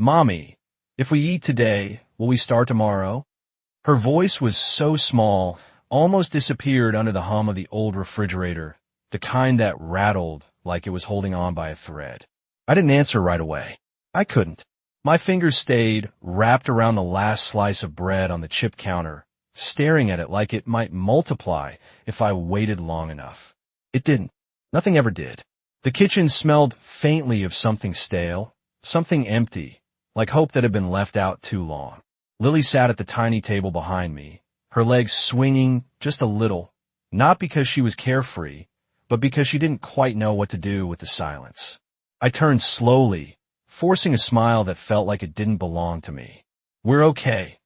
Mommy, if we eat today, will we start tomorrow? Her voice was so small, almost disappeared under the hum of the old refrigerator, the kind that rattled like it was holding on by a thread. I didn't answer right away. I couldn't. My fingers stayed wrapped around the last slice of bread on the chip counter, staring at it like it might multiply if I waited long enough. It didn't. Nothing ever did. The kitchen smelled faintly of something stale, something empty, like hope that had been left out too long. Lily sat at the tiny table behind me, her legs swinging just a little, not because she was carefree, but because she didn't quite know what to do with the silence. I turned slowly, forcing a smile that felt like it didn't belong to me. "We're okay,"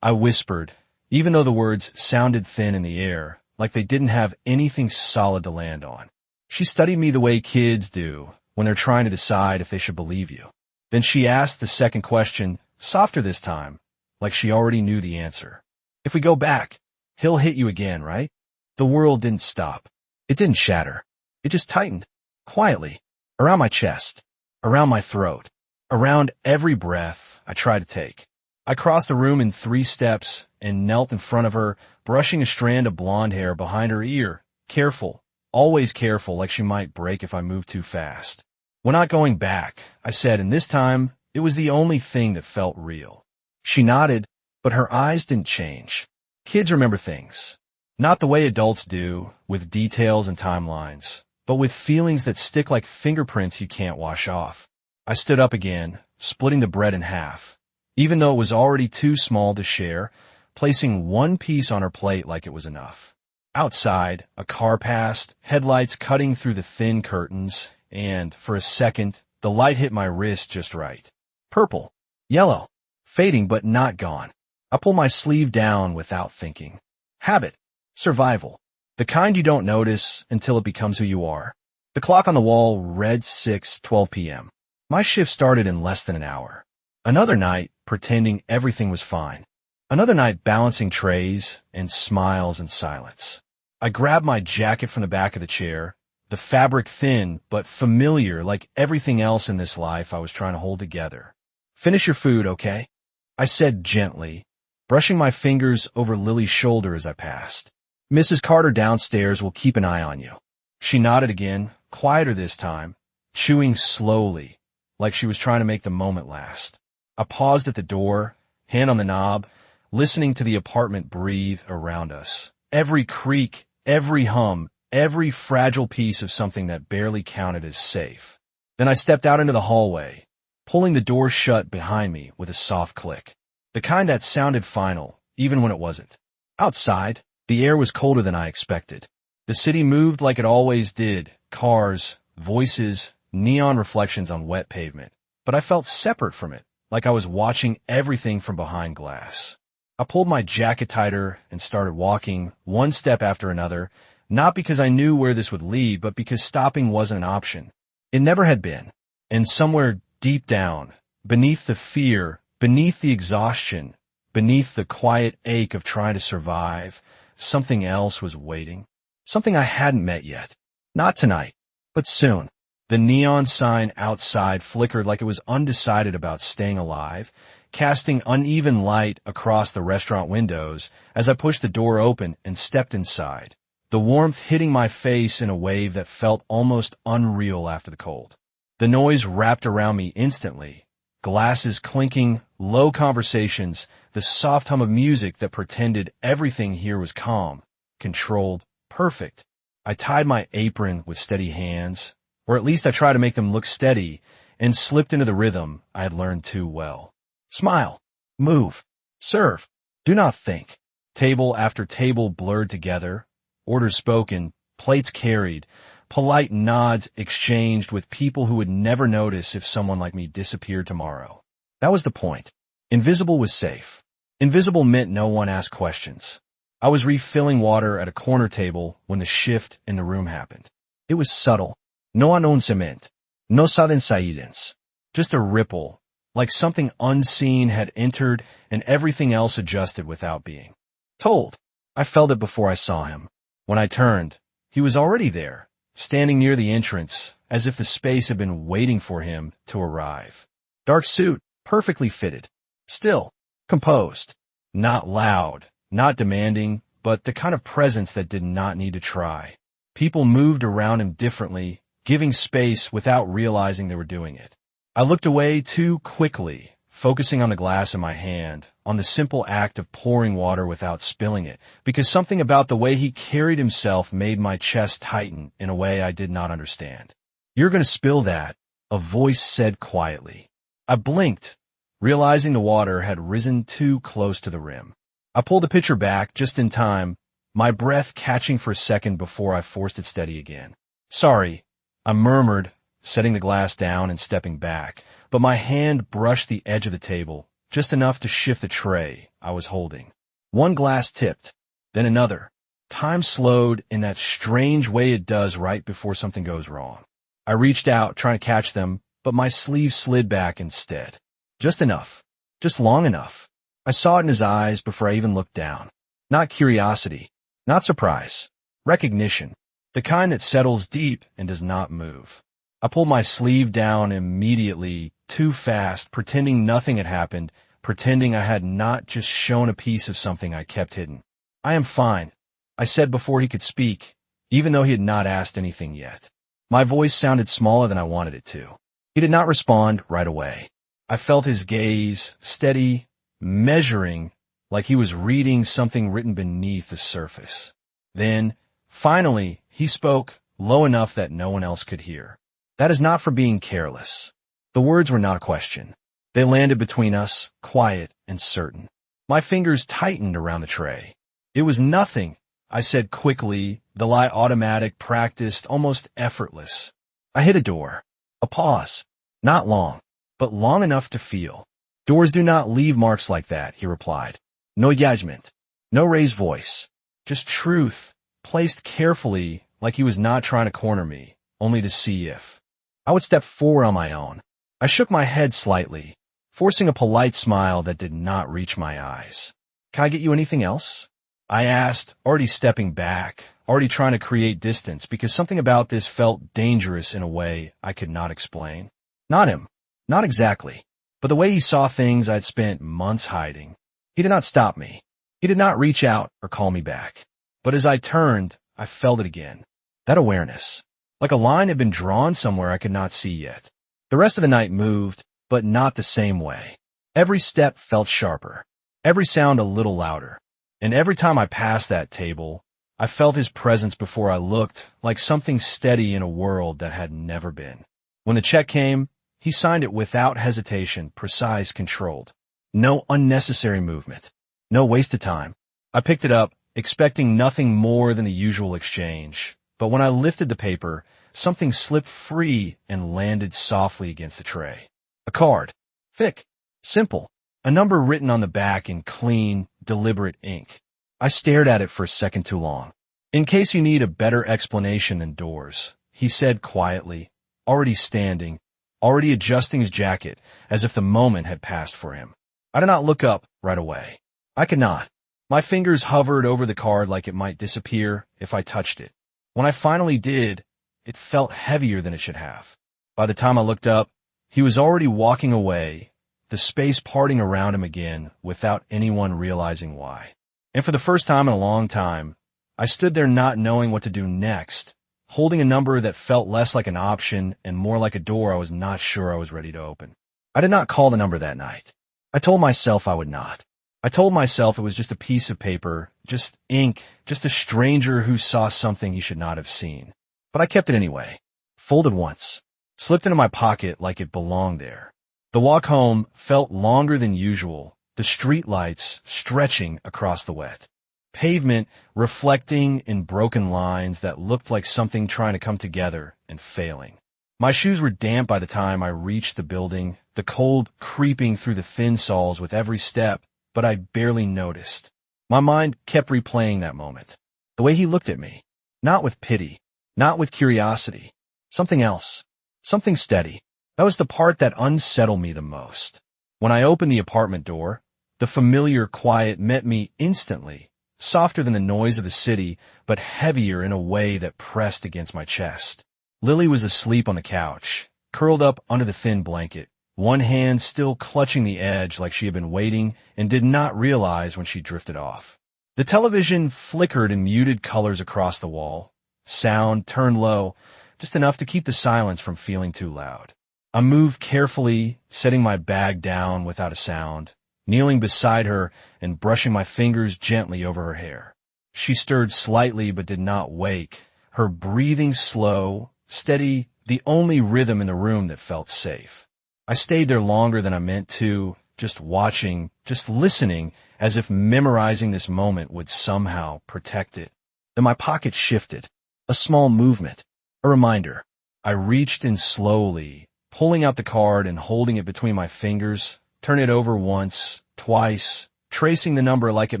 I whispered, even though the words sounded thin in the air, like they didn't have anything solid to land on. She studied me the way kids do when they're trying to decide if they should believe you. Then she asked the second question, softer this time, like she already knew the answer. "If we go back, he'll hit you again, right?" The world didn't stop. It didn't shatter. It just tightened, quietly, around my chest, around my throat, around every breath I tried to take. I crossed the room in 3 steps and knelt in front of her, brushing a strand of blonde hair behind her ear, careful, always careful, like she might break if I moved too fast. "We're not going back," I said, and this time it was the only thing that felt real. She nodded, but her eyes didn't change. Kids remember things. Not the way adults do, with details and timelines, but with feelings that stick like fingerprints you can't wash off. I stood up again, splitting the bread in half, even though it was already too small to share, placing one piece on her plate like it was enough. Outside, a car passed, headlights cutting through the thin curtains, and, for a second, the light hit my wrist just right. Purple. Yellow. Fading but not gone. I pull my sleeve down without thinking. Habit. Survival. The kind you don't notice until it becomes who you are. The clock on the wall read 6:12 p.m. My shift started in less than an hour. Another night, pretending everything was fine. Another night balancing trays and smiles and silence. I grabbed my jacket from the back of the chair, the fabric thin but familiar like everything else in this life I was trying to hold together. "Finish your food, okay?" I said gently, brushing my fingers over Lily's shoulder as I passed. "Mrs. Carter downstairs will keep an eye on you." She nodded again, quieter this time, chewing slowly, like she was trying to make the moment last. I paused at the door, hand on the knob, listening to the apartment breathe around us. Every creak, every hum, every fragile piece of something that barely counted as safe. Then I stepped out into the hallway, pulling the door shut behind me with a soft click. The kind that sounded final, even when it wasn't. Outside, the air was colder than I expected. The city moved like it always did, cars, voices, neon reflections on wet pavement. But I felt separate from it, like I was watching everything from behind glass. I pulled my jacket tighter and started walking, one step after another, not because I knew where this would lead, but because stopping wasn't an option. It never had been. And somewhere deep down, beneath the fear, beneath the exhaustion, beneath the quiet ache of trying to survive, something else was waiting. Something I hadn't met yet. Not tonight, but soon. The neon sign outside flickered like it was undecided about staying alive, casting uneven light across the restaurant windows as I pushed the door open and stepped inside, the warmth hitting my face in a wave that felt almost unreal after the cold. The noise wrapped around me instantly, glasses clinking, low conversations, the soft hum of music that pretended everything here was calm, controlled, perfect. I tied my apron with steady hands, or at least I tried to make them look steady, and slipped into the rhythm I had learned too well. Smile. Move. Serve. Do not think. Table after table blurred together, orders spoken, plates carried, polite nods exchanged with people who would never notice if someone like me disappeared tomorrow. That was the point. Invisible was safe. Invisible meant no one asked questions. I was refilling water at a corner table when the shift in the room happened. It was subtle. No annoncement. No sudden saídas. Just a ripple, like something unseen had entered and everything else adjusted without being told. I felt it before I saw him. When I turned, he was already there, standing near the entrance, as if the space had been waiting for him to arrive. Dark suit, perfectly fitted. Still, composed. Not loud, not demanding, but the kind of presence that did not need to try. People moved around him differently, giving space without realizing they were doing it. I looked away too quickly, focusing on the glass in my hand, on the simple act of pouring water without spilling it, because something about the way he carried himself made my chest tighten in a way I did not understand. "You're going to spill that," a voice said quietly. I blinked, realizing the water had risen too close to the rim. I pulled the pitcher back just in time, my breath catching for a second before I forced it steady again. "Sorry," I murmured, setting the glass down and stepping back, but my hand brushed the edge of the table, just enough to shift the tray I was holding. One glass tipped, then another. Time slowed in that strange way it does right before something goes wrong. I reached out, trying to catch them, but my sleeve slid back instead. Just enough. Just long enough. I saw it in his eyes before I even looked down. Not curiosity. Not surprise. Recognition. The kind that settles deep and does not move. I pulled my sleeve down immediately, too fast, pretending nothing had happened, pretending I had not just shown a piece of something I kept hidden. "I am fine," I said before he could speak, even though he had not asked anything yet. My voice sounded smaller than I wanted it to. He did not respond right away. I felt his gaze, steady, measuring, like he was reading something written beneath the surface. Then, finally, he spoke, low enough that no one else could hear. "That is not for being careless." The words were not a question. They landed between us, quiet and certain. My fingers tightened around the tray. "It was nothing," I said quickly, the lie automatic, practiced, almost effortless. I hit a door. A pause. Not long, but long enough to feel. "Doors do not leave marks like that," he replied. No judgment. No raised voice. Just truth, placed carefully like he was not trying to corner me, only to see if I would step forward on my own. I shook my head slightly, forcing a polite smile that did not reach my eyes. "Can I get you anything else?" I asked, already stepping back, already trying to create distance because something about this felt dangerous in a way I could not explain. Not him. Not exactly. But the way he saw things I'd spent months hiding. He did not stop me. He did not reach out or call me back. But as I turned, I felt it again. That awareness. Like a line had been drawn somewhere I could not see yet. The rest of the night moved, but not the same way. Every step felt sharper. Every sound a little louder. And every time I passed that table, I felt his presence before I looked, like something steady in a world that had never been. When the check came, he signed it without hesitation, precise, controlled. No unnecessary movement. No waste of time. I picked it up, expecting nothing more than the usual exchange. But when I lifted the paper, something slipped free and landed softly against the tray. A card. Thick. Simple. A number written on the back in clean, deliberate ink. I stared at it for a second too long. "In case you need a better explanation than doors," he said quietly, already standing, already adjusting his jacket as if the moment had passed for him. I did not look up right away. I could not. My fingers hovered over the card like it might disappear if I touched it. When I finally did, it felt heavier than it should have. By the time I looked up, he was already walking away, the space parting around him again without anyone realizing why. And for the first time in a long time, I stood there not knowing what to do next, holding a number that felt less like an option and more like a door I was not sure I was ready to open. I did not call the number that night. I told myself I would not. I told myself it was just a piece of paper, just ink, just a stranger who saw something he should not have seen. But I kept it anyway. Folded once. Slipped into my pocket like it belonged there. The walk home felt longer than usual, the street lights stretching across the wet. Pavement reflecting in broken lines that looked like something trying to come together and failing. My shoes were damp by the time I reached the building, the cold creeping through the thin soles with every step, but I barely noticed. My mind kept replaying that moment. The way he looked at me. Not with pity. Not with curiosity. Something else. Something steady. That was the part that unsettled me the most. When I opened the apartment door, the familiar quiet met me instantly, softer than the noise of the city, but heavier in a way that pressed against my chest. Lily was asleep on the couch, curled up under the thin blanket, one hand still clutching the edge like she had been waiting and did not realize when she drifted off. The television flickered in muted colors across the wall. Sound turned low, just enough to keep the silence from feeling too loud. I moved carefully, setting my bag down without a sound, kneeling beside her and brushing my fingers gently over her hair. She stirred slightly but did not wake, her breathing slow, steady, the only rhythm in the room that felt safe. I stayed there longer than I meant to, just watching, just listening, as if memorizing this moment would somehow protect it. Then my pocket shifted. A small movement. A reminder. I reached in slowly, pulling out the card and holding it between my fingers, turn it over once, twice, tracing the number like it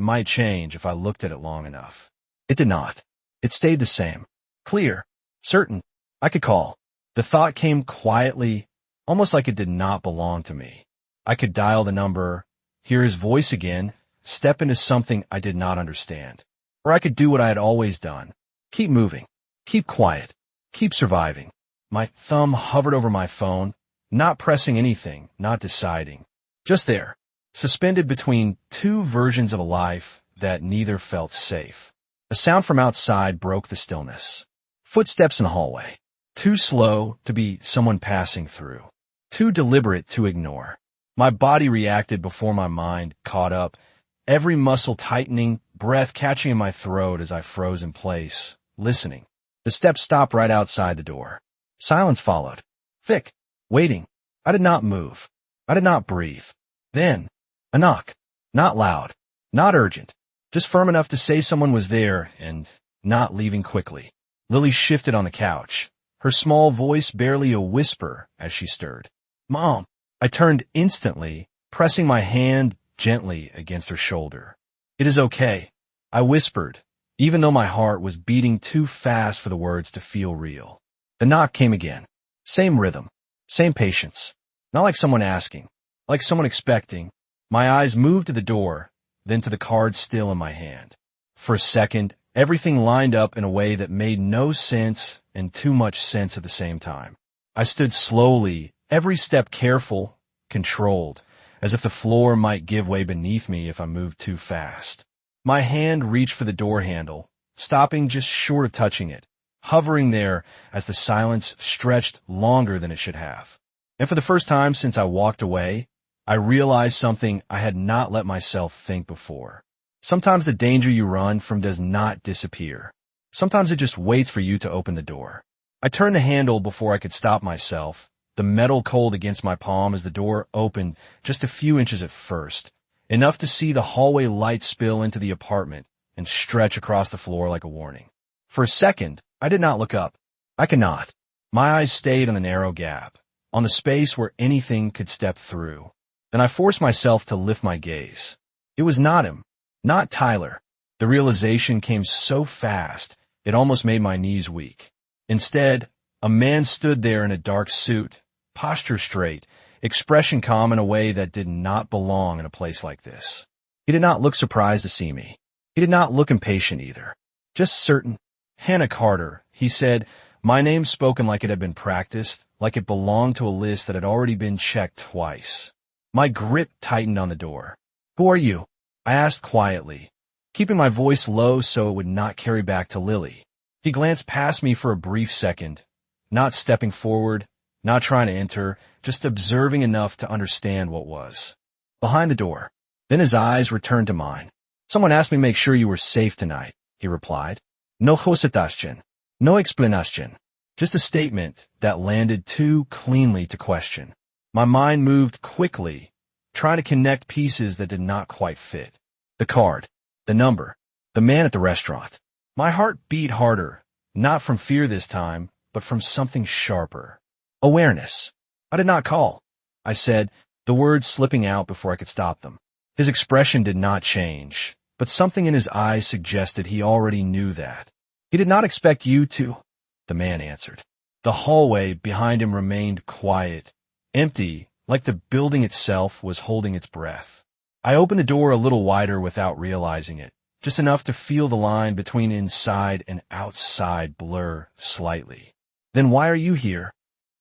might change if I looked at it long enough. It did not. It stayed the same. Clear. Certain. I could call. The thought came quietly, almost like it did not belong to me. I could dial the number, hear his voice again, step into something I did not understand. Or I could do what I had always done. Keep moving. Keep quiet. Keep surviving. My thumb hovered over my phone, not pressing anything, not deciding. Just there, suspended between two versions of a life that neither felt safe. A sound from outside broke the stillness. Footsteps in the hallway. Too slow to be someone passing through. Too deliberate to ignore. My body reacted before my mind caught up, every muscle tightening, breath catching in my throat as I froze in place, listening. The steps stopped right outside the door. Silence followed. Thick. Waiting. I did not move. I did not breathe. Then, a knock. Not loud. Not urgent. Just firm enough to say someone was there and not leaving quickly. Lily shifted on the couch, her small voice barely a whisper as she stirred. Mom! I turned instantly, pressing my hand gently against her shoulder. It is okay, I whispered, even though my heart was beating too fast for the words to feel real. The knock came again. Same rhythm, same patience. Not like someone asking, like someone expecting. My eyes moved to the door, then to the card still in my hand. For a second, everything lined up in a way that made no sense and too much sense at the same time. I stood slowly, every step careful, controlled, as if the floor might give way beneath me if I moved too fast. My hand reached for the door handle, stopping just short of touching it, hovering there as the silence stretched longer than it should have. And for the first time since I walked away, I realized something I had not let myself think before. Sometimes the danger you run from does not disappear. Sometimes it just waits for you to open the door. I turned the handle before I could stop myself, the metal cold against my palm as the door opened just a few inches at first, enough to see the hallway light spill into the apartment and stretch across the floor like a warning. For a second, I did not look up. I could not. My eyes stayed on the narrow gap, on the space where anything could step through. Then I forced myself to lift my gaze. It was not him, not Tyler. The realization came so fast, it almost made my knees weak. Instead, a man stood there in a dark suit, posture straight, expression calm in a way that did not belong in a place like this. He did not look surprised to see me. He did not look impatient either. Just certain. Hannah Carter, he said, my name spoken like it had been practiced, like it belonged to a list that had already been checked twice. My grip tightened on the door. Who are you? I asked quietly, keeping my voice low so it would not carry back to Lily. He glanced past me for a brief second, not stepping forward, not trying to enter, just observing enough to understand what was behind the door. Then his eyes returned to mine. Someone asked me to make sure you were safe tonight, he replied. No hesitation, no explanation, just a statement that landed too cleanly to question. My mind moved quickly, trying to connect pieces that did not quite fit. The card, the number, the man at the restaurant. My heart beat harder, not from fear this time, but from something sharper. Awareness. I did not call, I said, the words slipping out before I could stop them. His expression did not change, but something in his eyes suggested he already knew that. He did not expect you to, the man answered. The hallway behind him remained quiet, empty, like the building itself was holding its breath. I opened the door a little wider without realizing it, just enough to feel the line between inside and outside blur slightly. Then why are you here?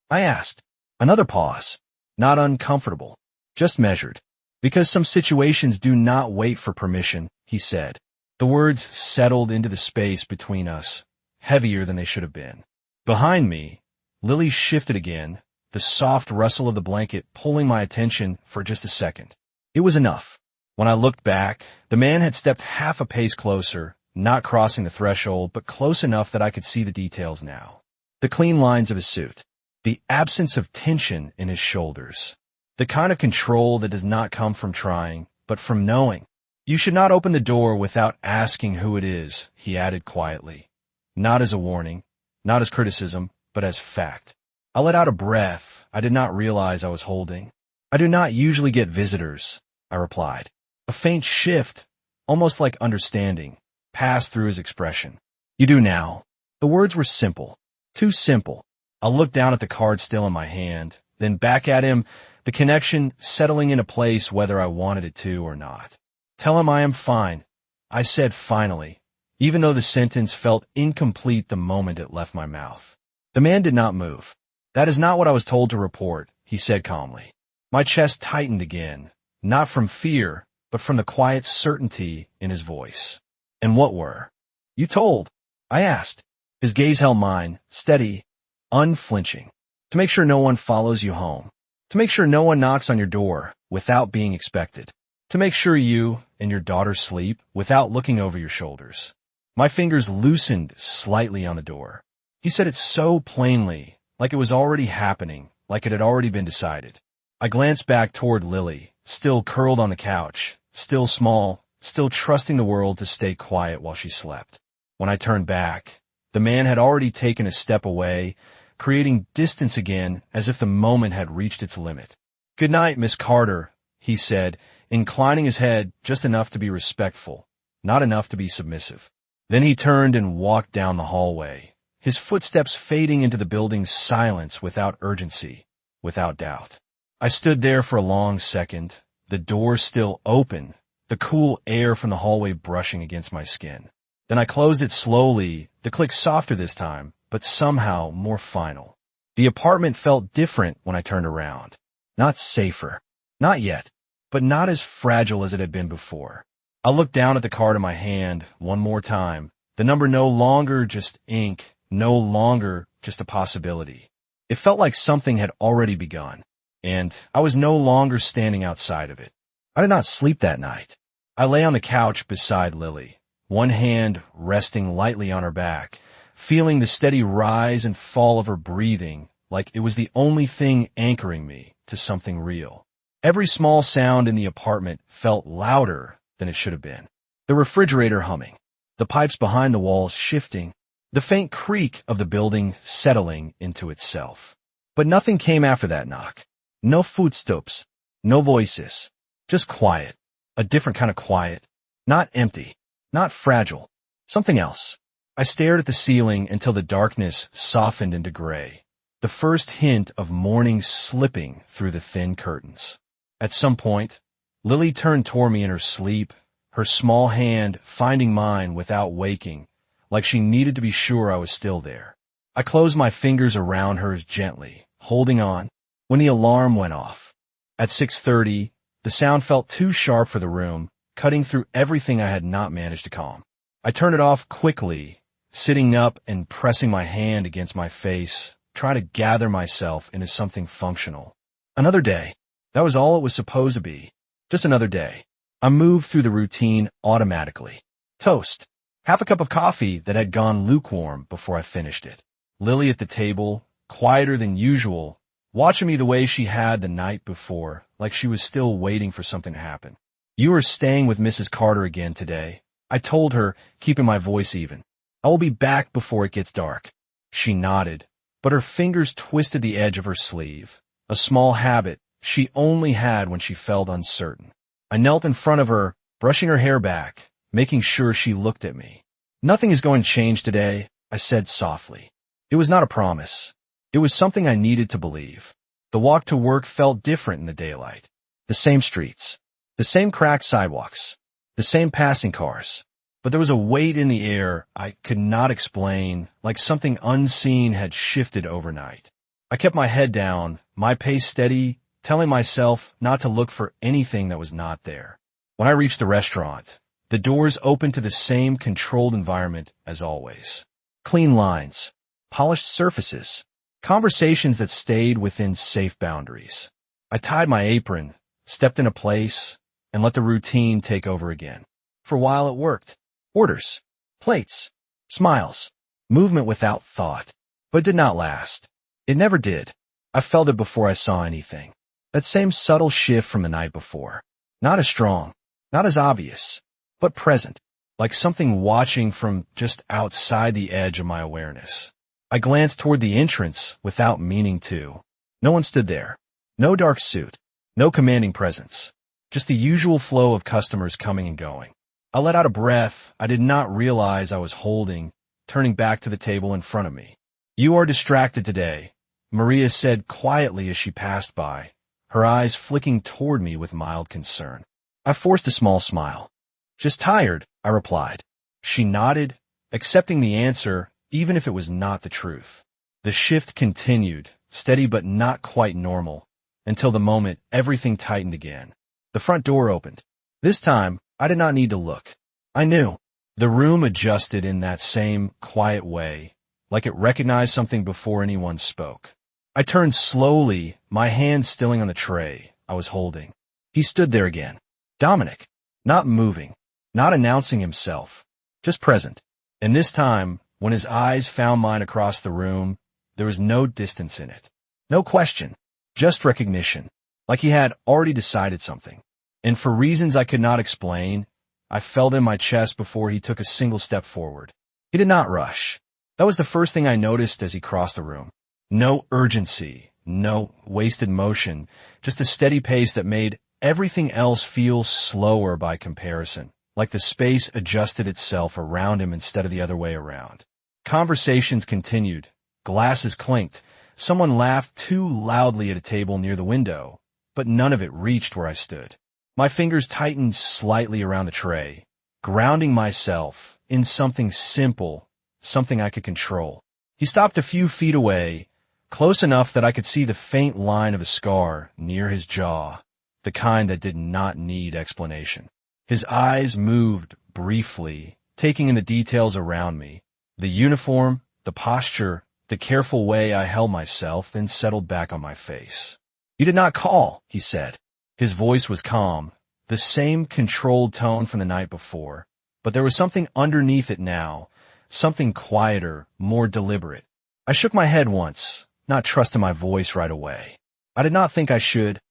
I asked. Another pause. Not uncomfortable, just measured. Because some situations do not wait for permission, he said. The words settled into the space between us, heavier than they should have been. Behind me, Lily shifted again, the soft rustle of the blanket pulling my attention for just a second. It was enough. When I looked back, the man had stepped half a pace closer, not crossing the threshold, but close enough that I could see the details now. The clean lines of his suit, the absence of tension in his shoulders, the kind of control that does not come from trying, but from knowing. You should not open the door without asking who it is, he added quietly. Not as a warning, not as criticism, but as fact. I let out a breath I did not realize I was holding. I do not usually get visitors, I replied. A faint shift, almost like understanding, passed through his expression. You do now. The words were simple, too simple. I looked down at the card still in my hand, then back at him, the connection settling into place whether I wanted it to or not. Tell him I am fine, I said finally, even though the sentence felt incomplete the moment it left my mouth. The man did not move. That is not what I was told to report, he said calmly. My chest tightened again, not from fear, but from the quiet certainty in his voice. And what were? You told, I asked. His gaze held mine, steady, unflinching. To make sure no one follows you home. To make sure no one knocks on your door without being expected. To make sure you and your daughter sleep without looking over your shoulders. My fingers loosened slightly on the door. He said it so plainly, like it was already happening, like it had already been decided. I glanced back toward Lily, still curled on the couch, still small, still trusting the world to stay quiet while she slept. When I turned back, the man had already taken a step away, creating distance again as if the moment had reached its limit. Good night, Miss Carter, he said, inclining his head just enough to be respectful, not enough to be submissive. Then he turned and walked down the hallway, his footsteps fading into the building's silence without urgency, without doubt. I stood there for a long second, the door still open, the cool air from the hallway brushing against my skin. Then I closed it slowly, the click softer this time, but somehow more final. The apartment felt different when I turned around. Not safer. Not yet, but not as fragile as it had been before. I looked down at the card in my hand one more time. The number no longer just ink, no longer just a possibility. It felt like something had already begun, and I was no longer standing outside of it. I did not sleep that night. I lay on the couch beside Lily, one hand resting lightly on her back, feeling the steady rise and fall of her breathing like it was the only thing anchoring me to something real. Every small sound in the apartment felt louder than it should have been. The refrigerator humming, the pipes behind the walls shifting, the faint creak of the building settling into itself. But nothing came after that knock. No footsteps, no voices, just quiet, a different kind of quiet, not empty, not fragile, something else. I stared at the ceiling until the darkness softened into gray, the first hint of morning slipping through the thin curtains. At some point, Lily turned toward me in her sleep, her small hand finding mine without waking, like she needed to be sure I was still there. I closed my fingers around hers gently, holding on, when the alarm went off. At 6:30, the sound felt too sharp for the room, cutting through everything I had not managed to calm. I turned it off quickly, sitting up and pressing my hand against my face, trying to gather myself into something functional. Another day. That was all it was supposed to be. Just another day. I moved through the routine automatically. Toast. Half a cup of coffee that had gone lukewarm before I finished it. Lily at the table, quieter than usual, watching me the way she had the night before, like she was still waiting for something to happen. You are staying with Mrs. Carter again today, I told her, keeping my voice even. I will be back before it gets dark. She nodded, but her fingers twisted the edge of her sleeve, a small habit she only had when she felt uncertain. I knelt in front of her, brushing her hair back, making sure she looked at me. Nothing is going to change today, I said softly. It was not a promise. It was something I needed to believe. The walk to work felt different in the daylight. The same streets, the same cracked sidewalks, the same passing cars. But there was a weight in the air I could not explain, like something unseen had shifted overnight. I kept my head down, my pace steady, telling myself not to look for anything that was not there. When I reached the restaurant, the doors opened to the same controlled environment as always. Clean lines, polished surfaces, conversations that stayed within safe boundaries. I tied my apron, stepped into place, and let the routine take over again. For a while it worked. Orders, plates, smiles, movement without thought. But it did not last. It never did. I felt it before I saw anything. That same subtle shift from the night before. Not as strong, not as obvious, but present, like something watching from just outside the edge of my awareness. I glanced toward the entrance without meaning to. No one stood there. No dark suit. No commanding presence. Just the usual flow of customers coming and going. I let out a breath I did not realize I was holding, turning back to the table in front of me. "You are distracted today," Maria said quietly as she passed by, her eyes flicking toward me with mild concern. I forced a small smile. "Just tired," I replied. She nodded, accepting the answer even if it was not the truth. The shift continued, steady but not quite normal, until the moment everything tightened again. The front door opened. This time, I did not need to look. I knew. The room adjusted in that same quiet way, like it recognized something before anyone spoke. I turned slowly, my hand stilling on the tray I was holding. He stood there again. Dominic. Not moving. Not announcing himself. Just present. And this time, when his eyes found mine across the room, there was no distance in it. No question. Just recognition. Like he had already decided something. And for reasons I could not explain, I felt in my chest before he took a single step forward. He did not rush. That was the first thing I noticed as he crossed the room. No urgency, no wasted motion, just a steady pace that made everything else feel slower by comparison, like the space adjusted itself around him instead of the other way around. Conversations continued. Glasses clinked. Someone laughed too loudly at a table near the window, but none of it reached where I stood. My fingers tightened slightly around the tray, grounding myself in something simple, something I could control. He stopped a few feet away, close enough that I could see the faint line of a scar near his jaw, the kind that did not need explanation. His eyes moved briefly, taking in the details around me, the uniform, the posture, the careful way I held myself, then settled back on my face. "You did not call," he said. His voice was calm, the same controlled tone from the night before, but there was something underneath it now, something quieter, more deliberate. I shook my head once, not trusting my voice right away. "I did not think I should,"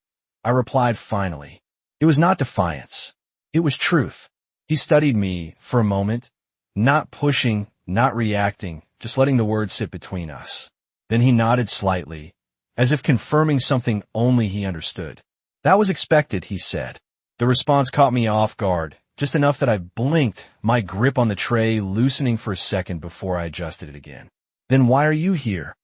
I replied finally. It was not defiance. It was truth. He studied me for a moment, not pushing, not reacting, just letting the words sit between us. Then he nodded slightly, as if confirming something only he understood. "That was expected," he said. The response caught me off guard, just enough that I blinked, my grip on the tray loosening for a second before I adjusted it again. "Then why are you here?"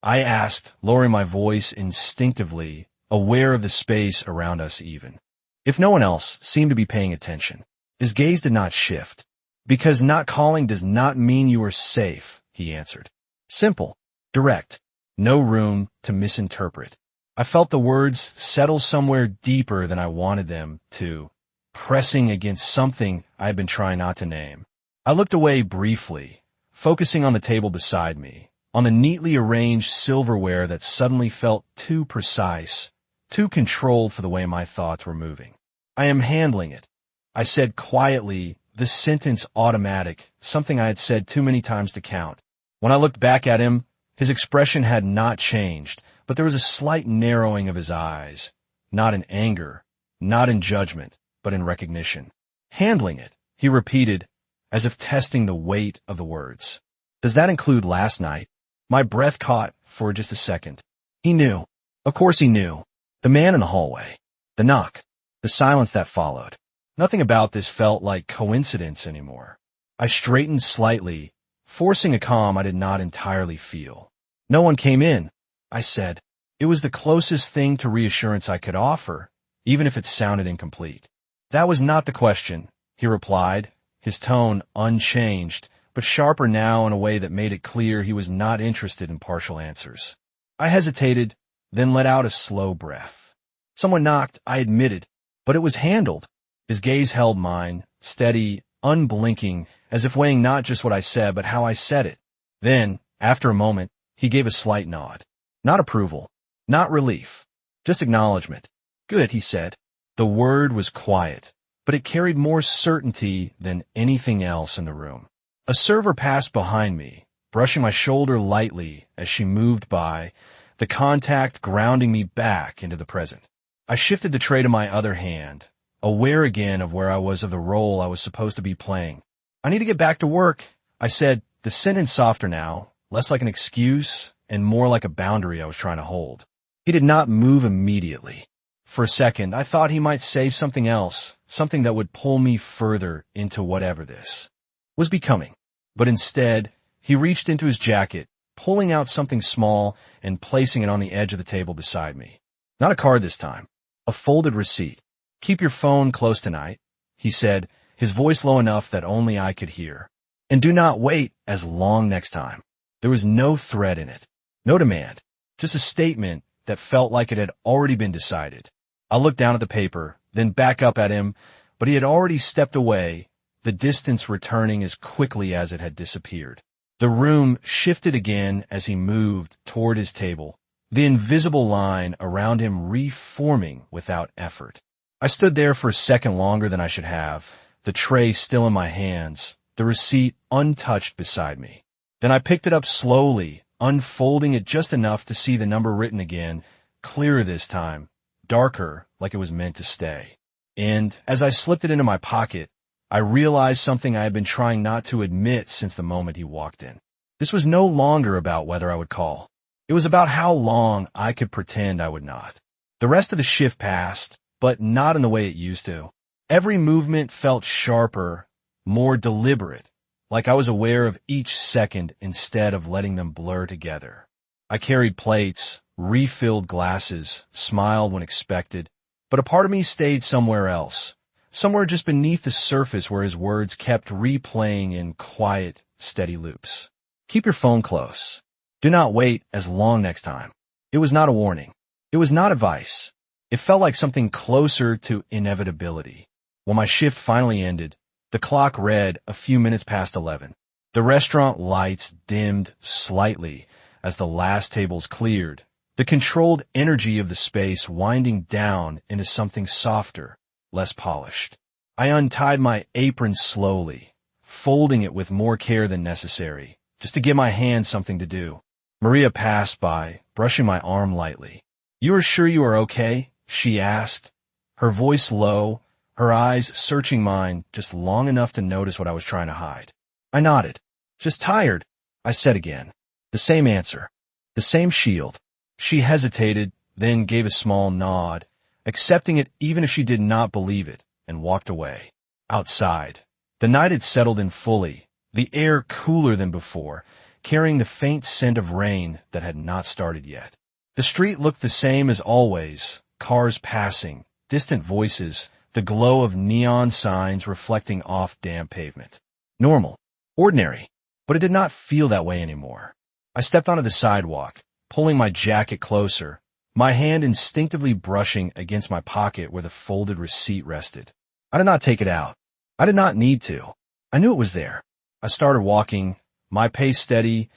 I asked, lowering my voice instinctively, aware of the space around us even. If no one else seemed to be paying attention, his gaze did not shift. "Because not calling does not mean you are safe," he answered. Simple, direct, no room to misinterpret. I felt the words settle somewhere deeper than I wanted them to, pressing against something I had been trying not to name. I looked away briefly, focusing on the table beside me, on the neatly arranged silverware that suddenly felt too precise, too controlled for the way my thoughts were moving. "I am handling it," I said quietly, the sentence automatic, something I had said too many times to count. When I looked back at him, his expression had not changed, but there was a slight narrowing of his eyes, not in anger, not in judgment, but in recognition. "Handling it," he repeated, as if testing the weight of the words. "Does that include last night?" My breath caught for just a second. He knew. Of course he knew. The man in the hallway. The knock. The silence that followed. Nothing about this felt like coincidence anymore. I straightened slightly, forcing a calm I did not entirely feel. "No one came in," I said. It was the closest thing to reassurance I could offer, even if it sounded incomplete. "That was not the question," he replied, his tone unchanged, but sharper now in a way that made it clear he was not interested in partial answers. I hesitated, then let out a slow breath. Someone knocked, I admitted, but it was handled. His gaze held mine, steady, unblinking, as if weighing not just what I said, but how I said it. Then, after a moment, he gave a slight nod. Not approval, not relief, just acknowledgement. Good, he said. The word was quiet, but it carried more certainty than anything else in the room. A server passed behind me, brushing my shoulder lightly as she moved by, the contact grounding me back into the present. I shifted the tray to my other hand, aware again of where I was of the role I was supposed to be playing. I need to get back to work, I said, the sentence softer now, less like an excuse and more like a boundary I was trying to hold. He did not move immediately. For a second, I thought he might say something else, something that would pull me further into whatever this was becoming. But instead, he reached into his jacket, pulling out something small and placing it on the edge of the table beside me. Not a card this time. A folded receipt. Keep your phone close tonight, he said, his voice low enough that only I could hear. And do not wait as long next time. There was no threat in it. No demand. Just a statement that felt like it had already been decided. I looked down at the paper, then back up at him, but he had already stepped away, the distance returning as quickly as it had disappeared. The room shifted again as he moved toward his table, the invisible line around him reforming without effort. I stood there for a second longer than I should have, the tray still in my hands, the receipt untouched beside me. Then I picked it up slowly, unfolding it just enough to see the number written again, clearer this time, darker like it was meant to stay. And as I slipped it into my pocket, I realized something I had been trying not to admit since the moment he walked in. This was no longer about whether I would call. It was about how long I could pretend I would not. The rest of the shift passed, but not in the way it used to. Every movement felt sharper, more deliberate, like I was aware of each second instead of letting them blur together. I carried plates, refilled glasses, smiled when expected, but a part of me stayed somewhere else, somewhere just beneath the surface where his words kept replaying in quiet, steady loops. Keep your phone close. Do not wait as long next time. It was not a warning. It was not advice. It felt like something closer to inevitability. When my shift finally ended, the clock read a few minutes past 11. The restaurant lights dimmed slightly as the last tables cleared, the controlled energy of the space winding down into something softer, less polished. I untied my apron slowly, folding it with more care than necessary, just to give my hand something to do. Maria passed by, brushing my arm lightly. "You are sure you are okay?" she asked, her voice low, her eyes searching mine just long enough to notice what I was trying to hide. I nodded. "Just tired," I said again. The same answer. The same shield. She hesitated, then gave a small nod, accepting it even if she did not believe it, and walked away. Outside, the night had settled in fully, the air cooler than before, carrying the faint scent of rain that had not started yet. The street looked the same as always, cars passing, distant voices, the glow of neon signs reflecting off damp pavement. Normal. Ordinary. But it did not feel that way anymore. I stepped onto the sidewalk, pulling my jacket closer, my hand instinctively brushing against my pocket where the folded receipt rested. I did not take it out. I did not need to. I knew it was there. I started walking, my pace steady,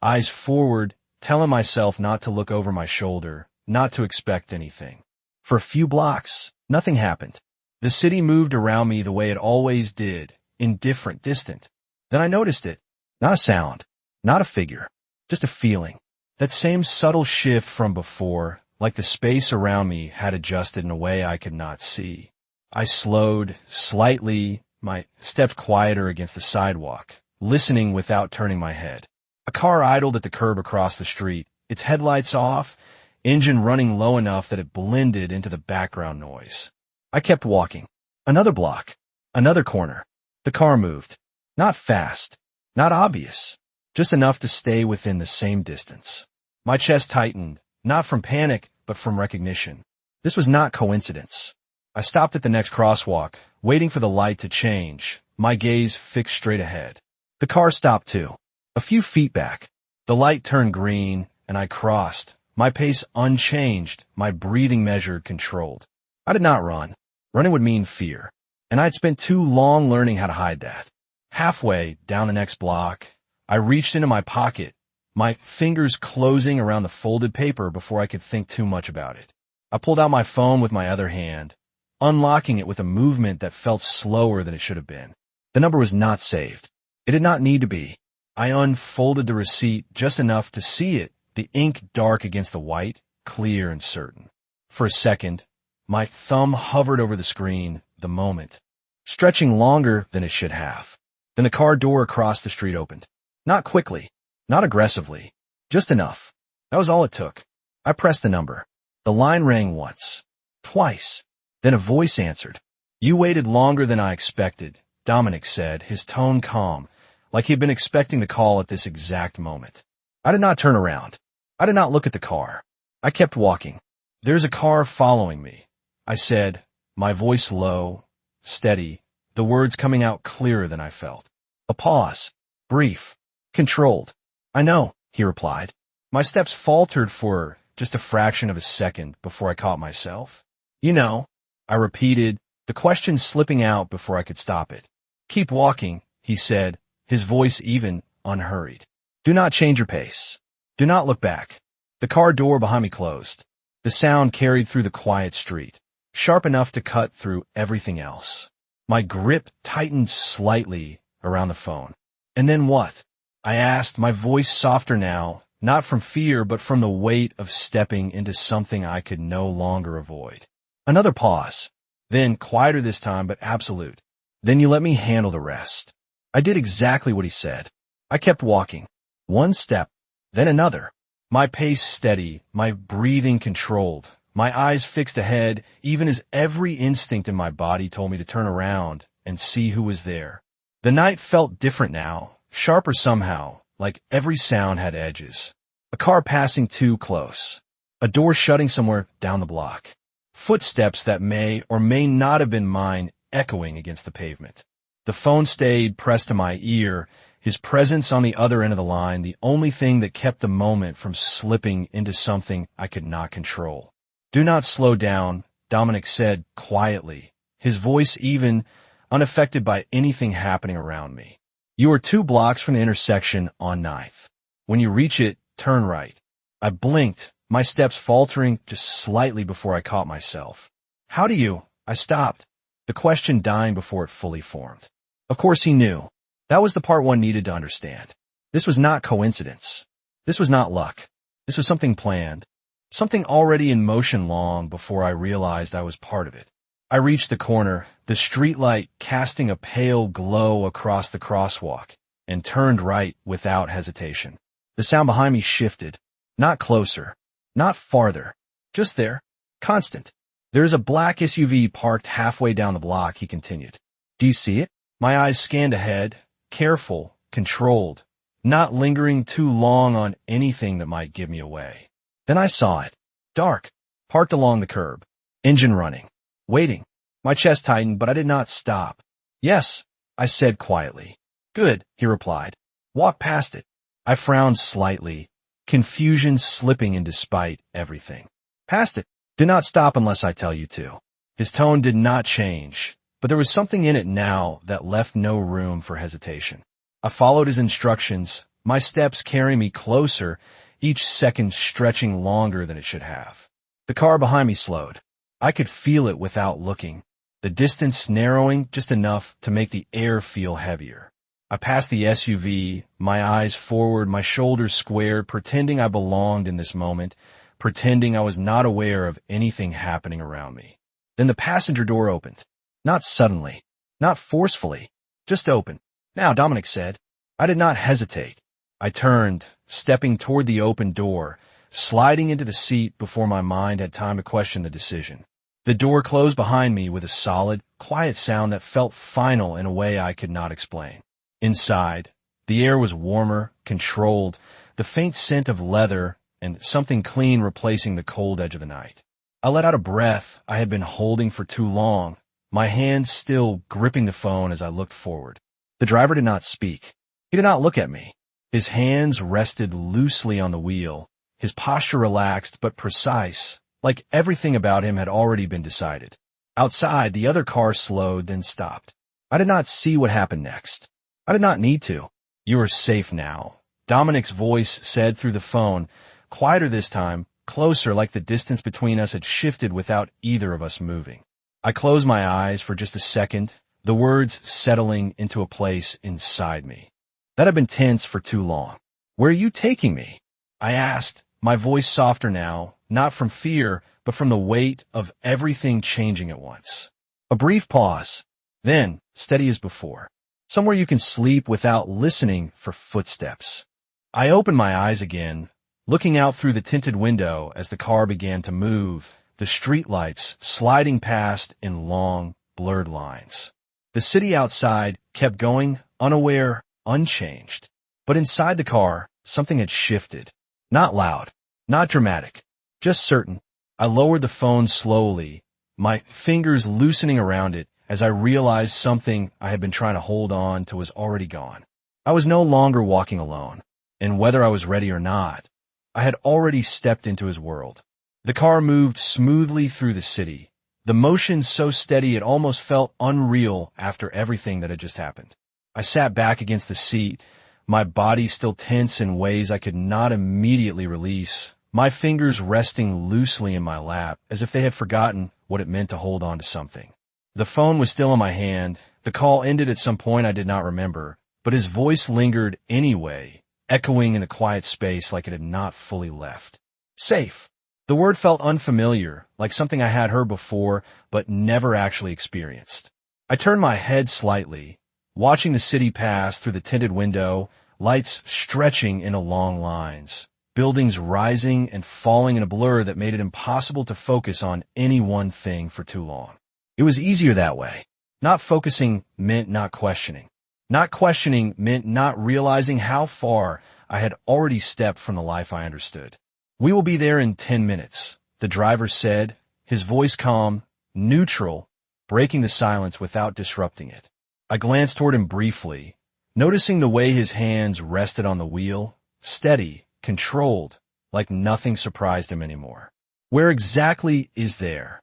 eyes forward, telling myself not to look over my shoulder, not to expect anything. For a few blocks, nothing happened. The city moved around me the way it always did, indifferent, distant. Then I noticed it. Not a sound, not a figure, just a feeling. That same subtle shift from before, like the space around me had adjusted in a way I could not see. I slowed, slightly, my steps quieter against the sidewalk, listening without turning my head. A car idled at the curb across the street, its headlights off, engine running low enough that it blended into the background noise. I kept walking. Another block. Another corner. The car moved. Not fast. Not obvious. Just enough to stay within the same distance. My chest tightened, not from panic, but from recognition. This was not coincidence. I stopped at the next crosswalk, waiting for the light to change, my gaze fixed straight ahead. The car stopped too. A few feet back. The light turned green, and I crossed, My pace unchanged, my breathing measured, controlled. I did not run. Running would mean fear, and I'd spent too long learning how to hide that. Halfway down the next block, I reached into my pocket, my fingers closing around the folded paper before I could think too much about it. I pulled out my phone with my other hand, unlocking it with a movement that felt slower than it should have been. The number was not saved. It did not need to be. I unfolded the receipt just enough to see it, the ink dark against the white, clear and certain. For a second, my thumb hovered over the screen, the moment, stretching longer than it should have. Then the car door across the street opened. Not quickly, not aggressively, just enough. That was all it took. I pressed the number. The line rang once, twice. Then a voice answered. "You waited longer than I expected," Dominic said, his tone calm, like he had been expecting the call at this exact moment. I did not turn around. I did not look at the car. I kept walking. "There's a car following me," I said, my voice low, steady, the words coming out clearer than I felt. A pause. Brief. Controlled. "I know," he replied. My steps faltered for just a fraction of a second before I caught myself. "You know," I repeated, the question slipping out before I could stop it. "Keep walking," he said, his voice even, unhurried. "Do not change your pace. Do not look back." The car door behind me closed. The sound carried through the quiet street, sharp enough to cut through everything else. My grip tightened slightly around the phone. "And then what?" I asked, my voice softer now, not from fear but from the weight of stepping into something I could no longer avoid. Another pause. Then, quieter this time, but absolute. "Then you let me handle the rest." I did exactly what he said. I kept walking. One step, then another. My pace steady, my breathing controlled, my eyes fixed ahead, even as every instinct in my body told me to turn around and see who was there. The night felt different now, sharper somehow, like every sound had edges. A car passing too close. A door shutting somewhere down the block. Footsteps that may or may not have been mine echoing against the pavement. The phone stayed pressed to my ear, his presence on the other end of the line, the only thing that kept the moment from slipping into something I could not control. "Do not slow down," Dominic said quietly, his voice even, unaffected by anything happening around me. "You are 2 blocks from the intersection on 9th. When you reach it, turn right." I blinked, my steps faltering just slightly before I caught myself. "How do you?" I stopped, the question dying before it fully formed. Of course he knew. That was the part one needed to understand. This was not coincidence. This was not luck. This was something planned. Something already in motion long before I realized I was part of it. I reached the corner, the streetlight casting a pale glow across the crosswalk, and turned right without hesitation. The sound behind me shifted. Not closer. Not farther. Just there. Constant. "There is a black SUV parked halfway down the block," he continued. "Do you see it?" My eyes scanned ahead, careful, controlled, not lingering too long on anything that might give me away. Then I saw it. Dark. Parked along the curb. Engine running. Waiting. My chest tightened, but I did not stop. "Yes," I said quietly. "Good," he replied. "Walk past it." I frowned slightly, confusion slipping in despite everything. "Past it. Do not stop unless I tell you to." His tone did not change, but there was something in it now that left no room for hesitation. I followed his instructions, my steps carrying me closer, each second stretching longer than it should have. The car behind me slowed. I could feel it without looking, the distance narrowing just enough to make the air feel heavier. I passed the SUV, my eyes forward, my shoulders squared, pretending I belonged in this moment, pretending I was not aware of anything happening around me. Then the passenger door opened. Not suddenly, not forcefully, just open. "Now," Dominic said. I did not hesitate. I turned, stepping toward the open door, sliding into the seat before my mind had time to question the decision. The door closed behind me with a solid, quiet sound that felt final in a way I could not explain. Inside, the air was warmer, controlled, the faint scent of leather and something clean replacing the cold edge of the night. I let out a breath I had been holding for too long, my hands still gripping the phone as I looked forward. The driver did not speak. He did not look at me. His hands rested loosely on the wheel, his posture relaxed but precise, like everything about him had already been decided. Outside, the other car slowed, then stopped. I did not see what happened next. I did not need to. "You are safe now," Dominic's voice said through the phone, quieter this time, closer, like the distance between us had shifted without either of us moving. I closed my eyes for just a second, the words settling into a place inside me. That had been tense for too long. "Where are you taking me?" I asked, my voice softer now, not from fear, but from the weight of everything changing at once. A brief pause. Then, steady as before. "Somewhere you can sleep without listening for footsteps." I opened my eyes again, looking out through the tinted window as the car began to move, the streetlights sliding past in long, blurred lines. The city outside kept going, unaware, unchanged. But inside the car, something had shifted. Not loud, not dramatic, just certain. I lowered the phone slowly, my fingers loosening around it as I realized something I had been trying to hold on to was already gone. I was no longer walking alone, and whether I was ready or not, I had already stepped into his world. The car moved smoothly through the city, the motion so steady it almost felt unreal after everything that had just happened. I sat back against the seat, my body still tense in ways I could not immediately release, my fingers resting loosely in my lap as if they had forgotten what it meant to hold on to something. The phone was still in my hand. The call ended at some point I did not remember, but his voice lingered anyway, echoing in the quiet space like it had not fully left. Safe. The word felt unfamiliar, like something I had heard before but never actually experienced. I turned my head slightly, watching the city pass through the tinted window, lights stretching into long lines, buildings rising and falling in a blur that made it impossible to focus on any one thing for too long. It was easier that way. Not focusing meant not questioning. Not questioning meant not realizing how far I had already stepped from the life I understood. "We will be there in 10 minutes, the driver said, his voice calm, neutral, breaking the silence without disrupting it. I glanced toward him briefly, noticing the way his hands rested on the wheel, steady, controlled, like nothing surprised him anymore. "Where exactly is there?"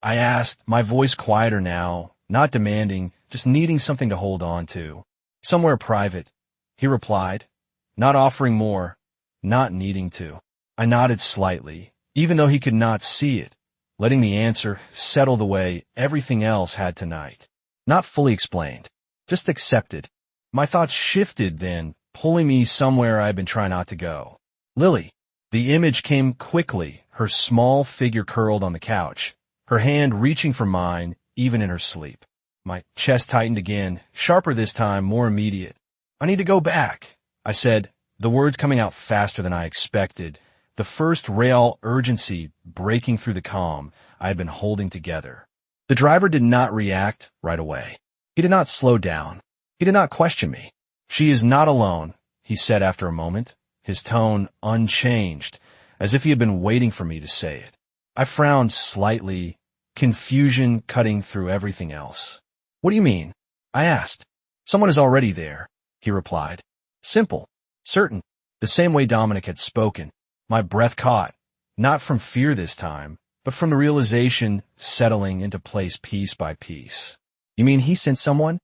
I asked, my voice quieter now, not demanding, just needing something to hold on to. "Somewhere private," he replied, not offering more, not needing to. I nodded slightly, even though he could not see it, letting the answer settle the way everything else had tonight. Not fully explained, just accepted. My thoughts shifted then, pulling me somewhere I had been trying not to go. Lily. The image came quickly, her small figure curled on the couch, her hand reaching for mine, even in her sleep. My chest tightened again, sharper this time, more immediate. "I need to go back," I said, the words coming out faster than I expected, the first real urgency breaking through the calm I had been holding together. The driver did not react right away. He did not slow down. He did not question me. "She is not alone," he said after a moment, his tone unchanged, as if he had been waiting for me to say it. I frowned slightly, confusion cutting through everything else. "What do you mean?" I asked. "Someone is already there," he replied. Simple, certain, the same way Dominic had spoken. My breath caught, not from fear this time, but from the realization settling into place piece by piece. "You mean he sent someone?"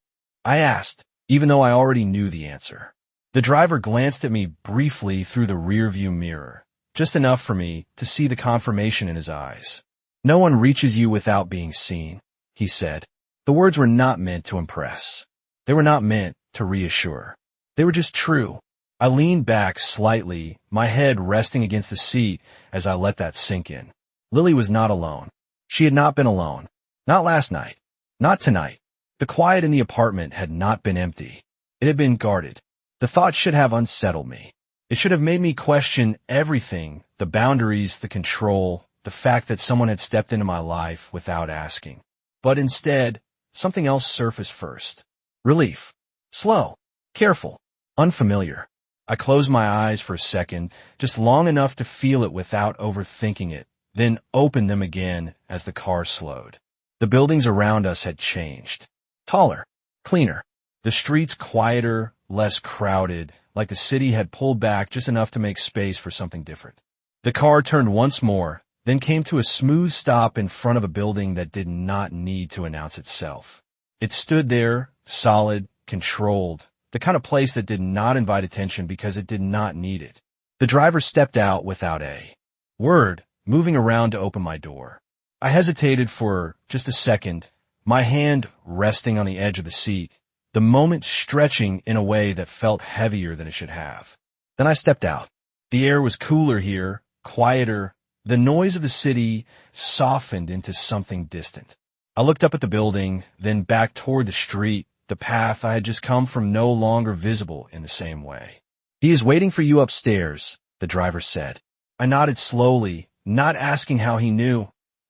I asked, even though I already knew the answer. The driver glanced at me briefly through the rearview mirror, just enough for me to see the confirmation in his eyes. "No one reaches you without being seen," he said. The words were not meant to impress. They were not meant to reassure. They were just true. I leaned back slightly, my head resting against the seat as I let that sink in. Lily was not alone. She had not been alone. Not last night. Not tonight. The quiet in the apartment had not been empty. It had been guarded. The thought should have unsettled me. It should have made me question everything, the boundaries, the control, the fact that someone had stepped into my life without asking. But instead, something else surfaced first. Relief. Slow. Careful. Unfamiliar. I closed my eyes for a second, just long enough to feel it without overthinking it, then opened them again as the car slowed. The buildings around us had changed. Taller. Cleaner. The streets quieter, less crowded, like the city had pulled back just enough to make space for something different. The car turned once more, then came to a smooth stop in front of a building that did not need to announce itself. It stood there, solid, controlled, the kind of place that did not invite attention because it did not need it. The driver stepped out without a word, moving around to open my door. I hesitated for just a second, my hand resting on the edge of the seat, the moment stretching in a way that felt heavier than it should have. Then I stepped out. The air was cooler here, quieter. The noise of the city softened into something distant. I looked up at the building, then back toward the street, the path I had just come from no longer visible in the same way. "He is waiting for you upstairs," the driver said. I nodded slowly, not asking how he knew,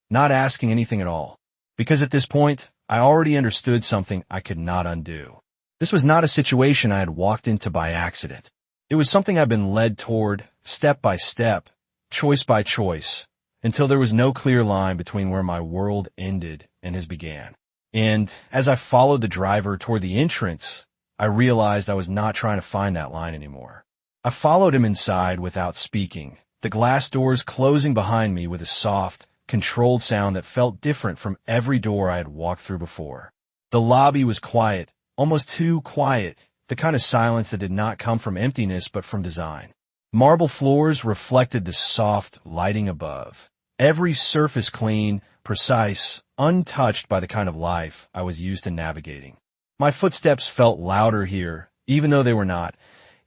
not asking anything at all. Because at this point, I already understood something I could not undo. This was not a situation I had walked into by accident. It was something I'd been led toward, step by step, choice by choice, until there was no clear line between where my world ended and his began. And as I followed the driver toward the entrance, I realized I was not trying to find that line anymore. I followed him inside without speaking, the glass doors closing behind me with a soft, controlled sound that felt different from every door I had walked through before. The lobby was quiet, almost too quiet, the kind of silence that did not come from emptiness but from design. Marble floors reflected the soft lighting above. Every surface clean, precise, untouched by the kind of life I was used to navigating. My footsteps felt louder here, even though they were not,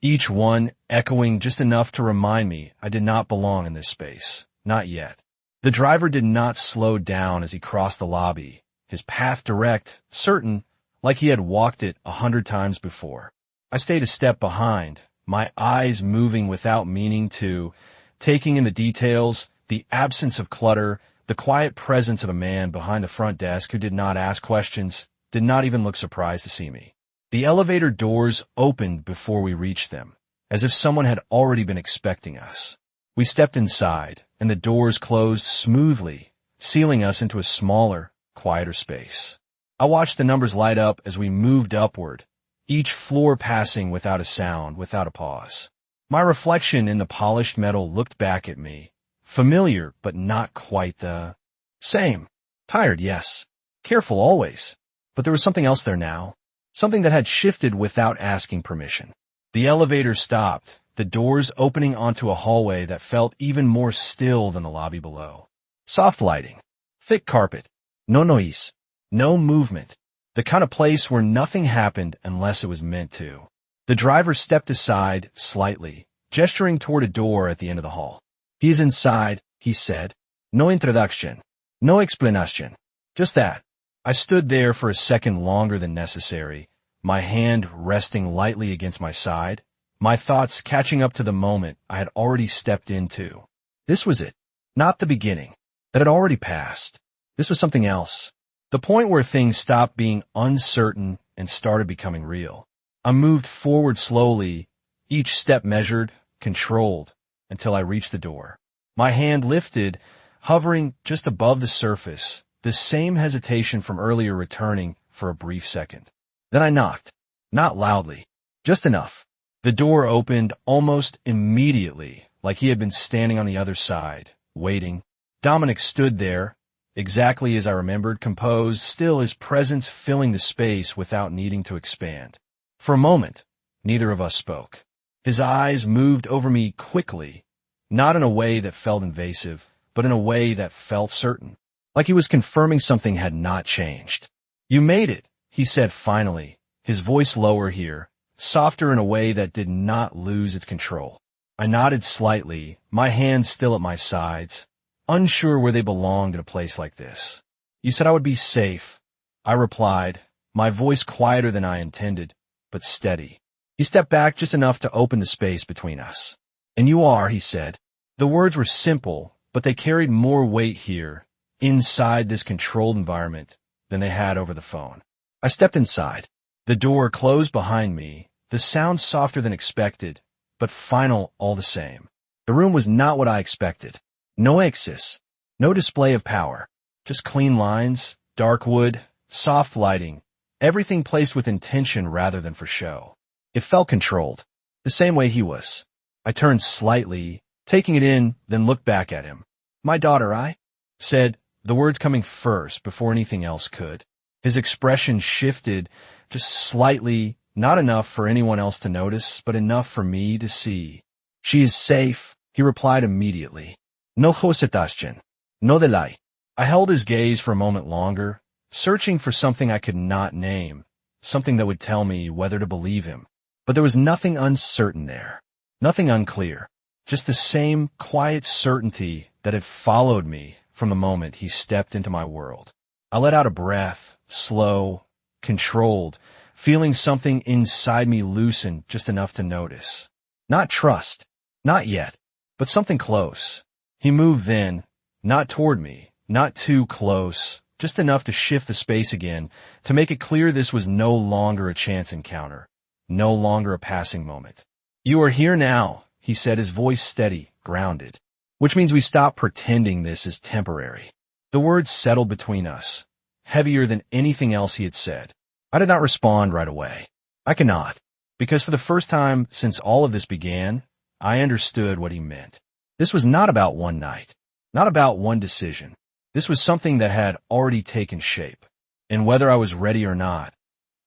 each one echoing just enough to remind me I did not belong in this space. Not yet. The driver did not slow down as he crossed the lobby, his path direct, certain, like he had walked it 100 times before. I stayed a step behind, my eyes moving without meaning to, taking in the details, the absence of clutter, the quiet presence of a man behind the front desk who did not ask questions, did not even look surprised to see me. The elevator doors opened before we reached them, as if someone had already been expecting us. We stepped inside, and the doors closed smoothly, sealing us into a smaller, quieter space. I watched the numbers light up as we moved upward, each floor passing without a sound, without a pause. My reflection in the polished metal looked back at me, familiar but not quite the same. Tired, yes. Careful always. But there was something else there now, something that had shifted without asking permission. The elevator stopped, the doors opening onto a hallway that felt even more still than the lobby below. Soft lighting, thick carpet, no noise, no movement, the kind of place where nothing happened unless it was meant to. The driver stepped aside slightly, gesturing toward a door at the end of the hall. "He is inside," he said. "No introduction, no explanation, just that." I stood there for a second longer than necessary, my hand resting lightly against my side, my thoughts catching up to the moment I had already stepped into. This was it, not the beginning, that had already passed. This was something else, the point where things stopped being uncertain and started becoming real. I moved forward slowly, each step measured, controlled, until I reached the door. My hand lifted, hovering just above the surface, the same hesitation from earlier returning for a brief second. Then I knocked, not loudly, just enough. The door opened almost immediately, like he had been standing on the other side, waiting. Dominic stood there, exactly as I remembered, composed, still, his presence filling the space without needing to expand. For a moment, neither of us spoke. His eyes moved over me quickly, not in a way that felt invasive, but in a way that felt certain, like he was confirming something had not changed. "You made it," he said finally, his voice lower here, softer in a way that did not lose its control. I nodded slightly, my hands still at my sides, unsure where they belonged in a place like this. "You said I would be safe," I replied, my voice quieter than I intended, but steady. He stepped back just enough to open the space between us. "And you are," he said. The words were simple, but they carried more weight here, inside this controlled environment, than they had over the phone. I stepped inside. The door closed behind me, the sound softer than expected, but final all the same. The room was not what I expected. No excess, no display of power, just clean lines, dark wood, soft lighting, everything placed with intention rather than for show. It felt controlled, the same way he was. I turned slightly, taking it in, then looked back at him. My daughter, I said, the words coming first before anything else could. His expression shifted just slightly, not enough for anyone else to notice, but enough for me to see. She is safe, he replied immediately. No hosetasjen. No delay. I held his gaze for a moment longer, searching for something I could not name, something that would tell me whether to believe him. But there was nothing uncertain there, nothing unclear, just the same quiet certainty that had followed me from the moment he stepped into my world. I let out a breath, slow, controlled, feeling something inside me loosen just enough to notice. Not trust, not yet, but something close. He moved then, not toward me, not too close, just enough to shift the space again, to make it clear this was no longer a chance encounter, no longer a passing moment. You are here now, he said, his voice steady, grounded, which means we stop pretending this is temporary. The words settled between us, heavier than anything else he had said. I did not respond right away. I cannot, because for the first time since all of this began, I understood what he meant. This was not about one night, not about one decision. This was something that had already taken shape, and whether I was ready or not,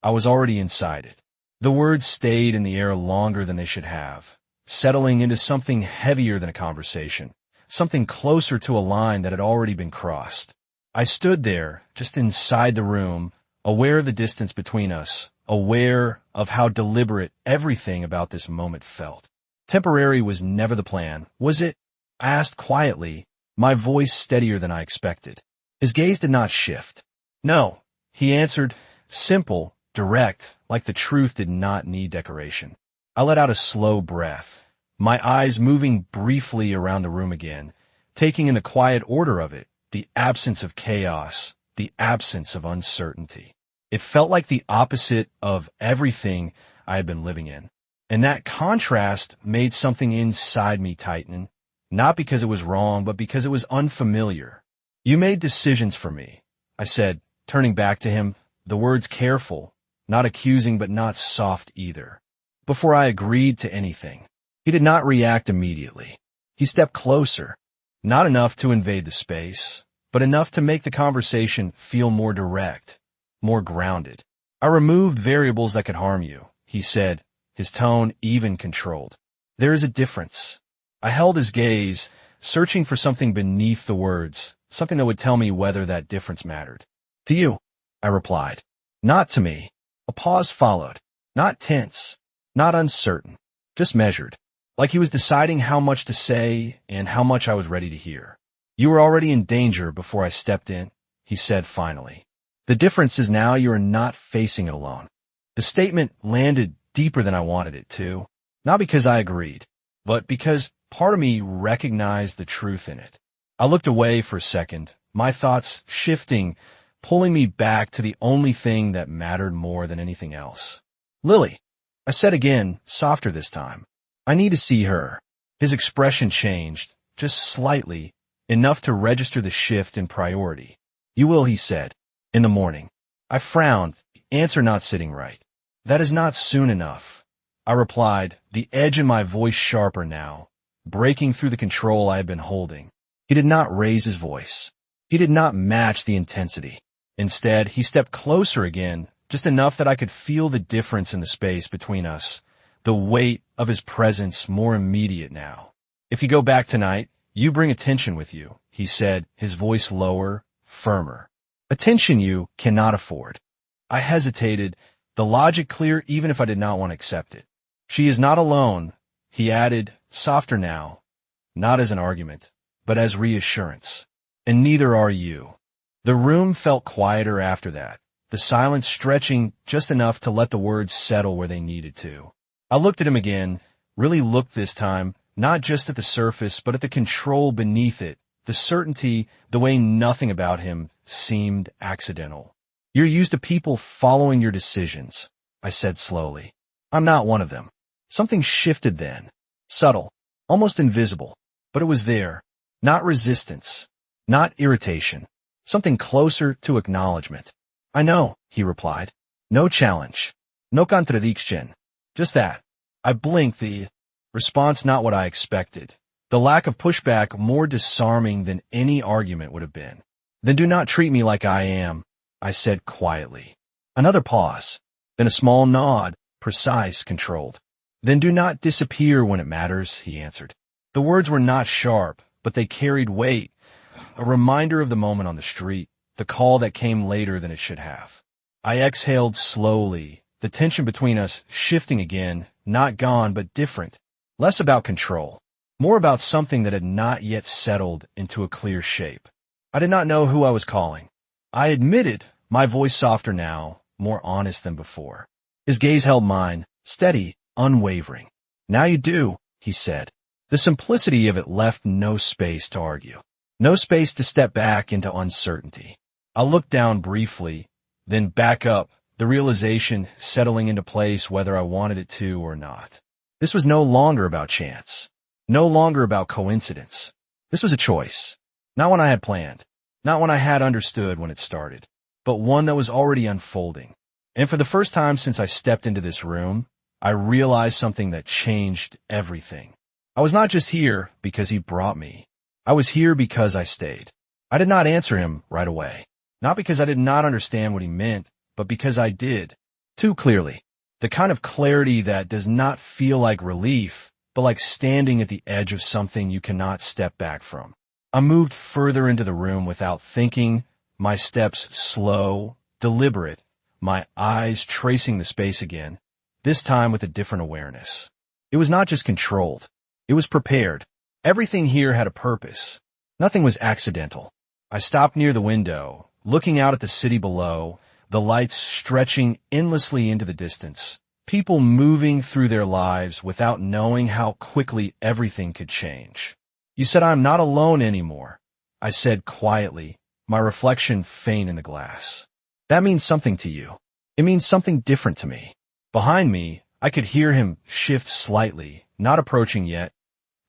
I was already inside it. The words stayed in the air longer than they should have, settling into something heavier than a conversation, something closer to a line that had already been crossed. I stood there, just inside the room, aware of the distance between us, aware of how deliberate everything about this moment felt. Temporary was never the plan, was it? I asked quietly, my voice steadier than I expected. His gaze did not shift. No, he answered, simple, direct, like the truth did not need decoration. I let out a slow breath, my eyes moving briefly around the room again, taking in the quiet order of it, the absence of chaos, the absence of uncertainty. It felt like the opposite of everything I had been living in. And that contrast made something inside me tighten, not because it was wrong, but because it was unfamiliar. You made decisions for me, I said, turning back to him, the words careful, not accusing but not soft either. Before I agreed to anything. He did not react immediately. He stepped closer, not enough to invade the space, but enough to make the conversation feel more direct, more grounded. I removed variables that could harm you, he said, his tone even controlled. There is a difference. I held his gaze, searching for something beneath the words, something that would tell me whether that difference mattered. To you, I replied. Not to me. A pause followed. Not tense, not uncertain, just measured, like he was deciding how much to say and how much I was ready to hear. You were already in danger before I stepped in, he said finally. The difference is now you are not facing it alone. The statement landed deeper than I wanted it to, not because I agreed, but because part of me recognized the truth in it. I looked away for a second, my thoughts shifting, pulling me back to the only thing that mattered more than anything else. Lily, I said again, softer this time. I need to see her. His expression changed, just slightly, enough to register the shift in priority. You will, he said. In the morning. I frowned, the answer not sitting right. That is not soon enough. I replied, the edge in my voice sharper now, breaking through the control I had been holding. He did not raise his voice. He did not match the intensity. Instead, he stepped closer again, just enough that I could feel the difference in the space between us, the weight of his presence more immediate now. If you go back tonight, you bring attention with you, he said, his voice lower, firmer. Attention you cannot afford. I hesitated, the logic clear even if I did not want to accept it. She is not alone, he added, softer now, not as an argument, but as reassurance. And neither are you. The room felt quieter after that, the silence stretching just enough to let the words settle where they needed to. I looked at him again, really looked this time, not just at the surface, but at the control beneath it, the certainty, the way nothing about him seemed accidental. You're used to people following your decisions, I said slowly. I'm not one of them. Something shifted then. Subtle, almost invisible, but it was there. Not resistance, not irritation. Something closer to acknowledgement. I know, he replied. No challenge. No contradiction. Just that. I blinked, the response not what I expected. the lack of pushback more disarming than any argument would have been. "Then do not treat me like I am," I said quietly. Another pause, then a small nod, precise, controlled. "Then do not disappear when it matters," he answered. The words were not sharp, but they carried weight, a reminder of the moment on the street, the call that came later than it should have. I exhaled slowly, the tension between us shifting again, not gone but different, less about control, more about something that had not yet settled into a clear shape. I did not know who I was calling. I admitted, my voice softer now, more honest than before. His gaze held mine, steady, unwavering. "Now you do," he said. The simplicity of it left no space to argue, no space to step back into uncertainty. I looked down briefly, then back up, the realization settling into place whether I wanted it to or not. This was no longer about chance, no longer about coincidence. This was a choice, not one I had planned, not one I had understood when it started, but one that was already unfolding. And for the first time since I stepped into this room, I realized something that changed everything. I was not just here because he brought me. I was here because I stayed. I did not answer him right away, not because I did not understand what he meant, but because I did, too clearly. The kind of clarity that does not feel like relief, but like standing at the edge of something you cannot step back from. I moved further into the room without thinking, my steps slow, deliberate, my eyes tracing the space again, this time with a different awareness. It was not just controlled. It was prepared. Everything here had a purpose. Nothing was accidental. I stopped near the window, looking out at the city below, the lights stretching endlessly into the distance, people moving through their lives without knowing how quickly everything could change. "You said I'm not alone anymore," I said quietly, my reflection faint in the glass. "That means something to you. It means something different to me." Behind me, I could hear him shift slightly, not approaching yet,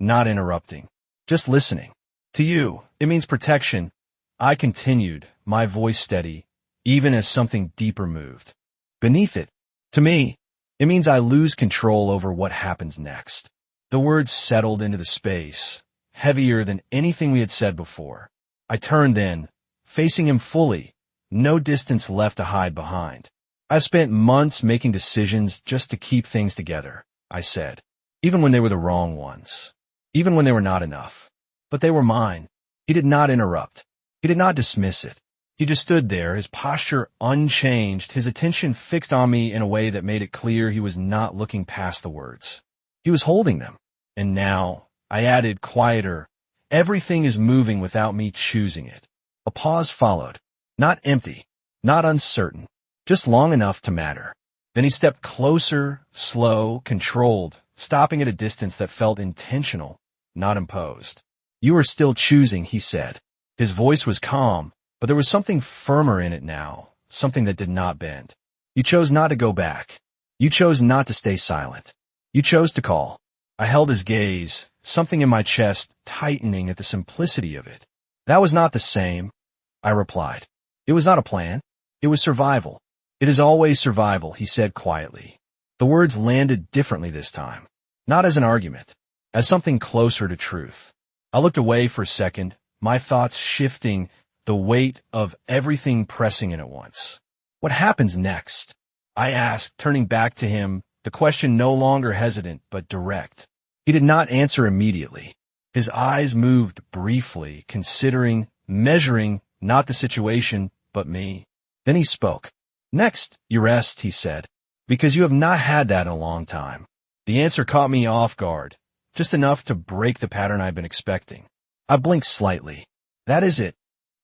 not interrupting, just listening. "To you, it means protection," I continued, my voice steady, even as something deeper moved. "Beneath it, to me, it means I lose control over what happens next." The words settled into the space, heavier than anything we had said before. I turned then, facing him fully, no distance left to hide behind. "I've spent months making decisions just to keep things together," I said, even when they were the wrong ones, even when they were not enough. But they were mine. He did not interrupt. He did not dismiss it. He just stood there, his posture unchanged, his attention fixed on me in a way that made it clear he was not looking past the words. He was holding them. "And now," I added, quieter, "everything is moving without me choosing it." A pause followed, not empty, not uncertain, just long enough to matter. Then he stepped closer, slow, controlled, stopping at a distance that felt intentional, not imposed. "You are still choosing," he said. His voice was calm, but there was something firmer in it now, something that did not bend. "You chose not to go back. You chose not to stay silent. You chose to call." I held his gaze, something in my chest tightening at the simplicity of it. "That was not the same," I replied. "It was not a plan. It was survival." "It is always survival," he said quietly. The words landed differently this time, not as an argument, as something closer to truth. I looked away for a second, my thoughts shifting, the weight of everything pressing in at once. "What happens next?" I asked, turning back to him, the question no longer hesitant but direct. He did not answer immediately. His eyes moved briefly, considering, measuring, not the situation, but me. Then he spoke. "Next, you rest," he said, "because you have not had that in a long time." The answer caught me off guard, just enough to break the pattern I'd been expecting. I blinked slightly. "That is it?"